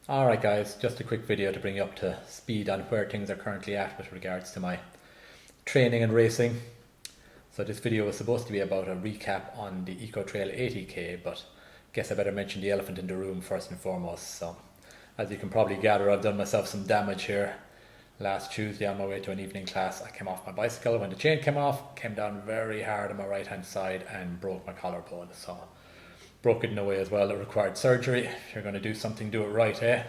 Alright guys, just a quick video to bring you up to speed on where things are currently at with regards to my training and racing. So this video was supposed to be about a recap on the EcoTrail 80k, but guess I better mention the elephant in the room first and foremost. So as you can probably gather, I've done myself some damage here. Last Tuesday on my way to an evening class, I came off my bicycle. When the chain came off, came down very hard on my right hand side and broke my collarbone. So broke it in a way as well that required surgery. If you're going to do something, do it right, eh?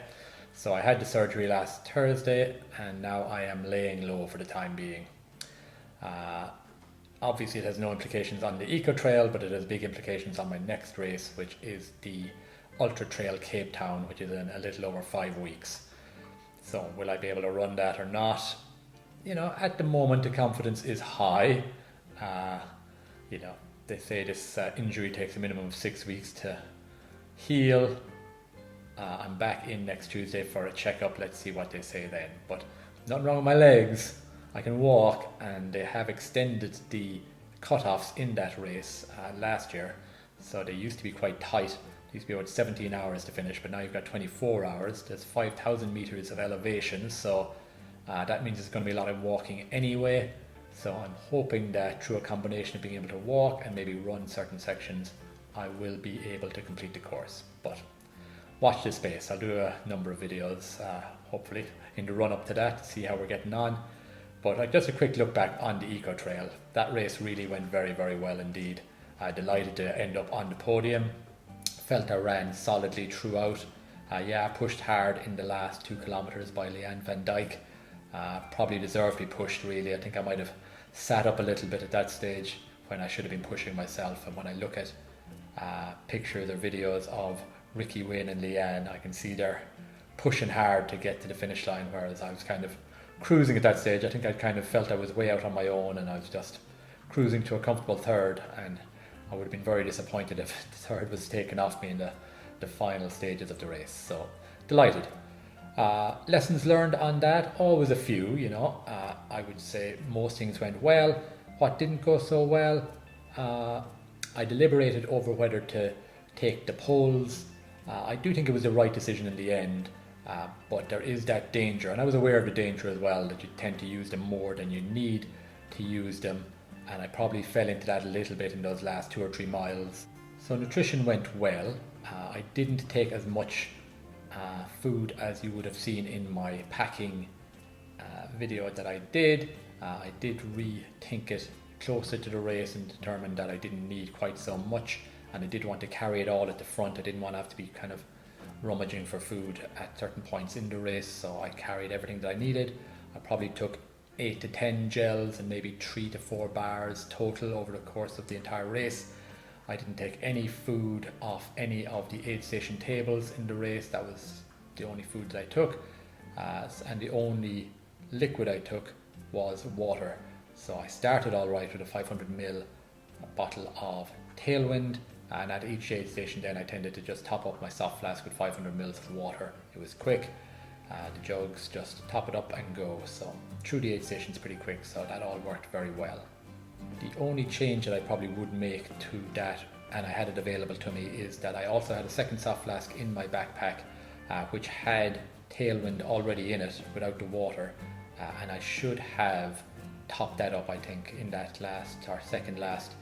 So I had the surgery last Thursday and now I am laying low for the time being. Obviously it has no implications on the EcoTrail, but it has big implications on my next race, which is the Ultra Trail Cape Town, which is in a little over 5 weeks. So will I be able to run that or not? You know, at the moment the confidence is high. They say this injury takes a minimum of 6 weeks to heal. I'm back in next Tuesday for a checkup. Let's see what they say then. But nothing wrong with my legs. I can walk, and they have extended the cutoffs in that race last year. So they used to be quite tight. They used to be about 17 hours to finish, but now you've got 24 hours. There's 5,000 meters of elevation, so that means there's going to be a lot of walking anyway. So I'm hoping that through a combination of being able to walk and maybe run certain sections, I will be able to complete the course. But watch this space. I'll do a number of videos, hopefully, in the run up to that, to see how we're getting on. But just a quick look back on the EcoTrail. That race really went very, very well indeed. Delighted to end up on the podium. Felt I ran solidly throughout. I pushed hard in the last 2 kilometers by Leanne Van Dyke. Probably deserved to be pushed, really. I think I might have sat up a little bit at that stage when I should have been pushing myself. And when I look at pictures or videos of Ricky, Wayne and Leanne, I can see they're pushing hard to get to the finish line, whereas I was kind of cruising at that stage. I think I kind of felt I was way out on my own and I was just cruising to a comfortable third, and I would have been very disappointed if the third was taken off me in the final stages of the race. So delighted. Lessons learned on that, always a few, I would say most things went well. What didn't go so well, I deliberated over whether to take the poles. I do think it was the right decision in the end, but there is that danger, and I was aware of the danger as well, that you tend to use them more than you need to use them, and I probably fell into that a little bit in those last 2 or 3 miles. So nutrition went well. I didn't take as much food as you would have seen in my packing video that I did. I did rethink it closer to the race and determined that I didn't need quite so much, and I did want to carry it all at the front. I didn't want to have to be kind of rummaging for food at certain points in the race, so I carried everything that I needed. I probably took 8 to 10 gels and maybe 3 to 4 bars total over the course of the entire race. I didn't take any food off any of the aid station tables in the race. That was the only food that I took, and the only liquid I took was water. So I started all right with a 500ml bottle of Tailwind, and at each aid station then I tended to just top up my soft flask with 500ml of water. It was quick. The jugs, just top it up and go. So through the aid stations pretty quick, so that all worked very well. The only change that I probably would make to that, and I had it available to me, is that I also had a second soft flask in my backpack, which had Tailwind already in it without the water, and I should have topped that up, I think, in that second last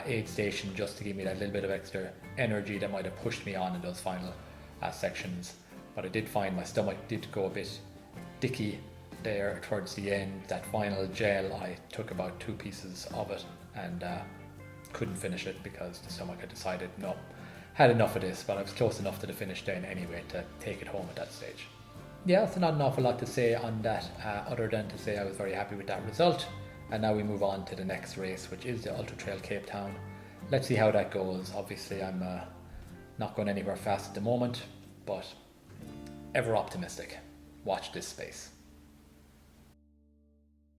aid station, just to give me that little bit of extra energy that might have pushed me on in those final sections. But I did find my stomach did go a bit dicky there towards the end. That final gel, I took about 2 pieces of it and couldn't finish it because the stomach had decided no, had enough of this. But I was close enough to the finish then anyway to take it home at that stage. Yeah, so not an awful lot to say on that, other than to say I was very happy with that result. And now we move on to the next race, which is the Ultra Trail Cape Town. Let's see how that goes. Obviously I'm not going anywhere fast at the moment, but ever optimistic. Watch this space.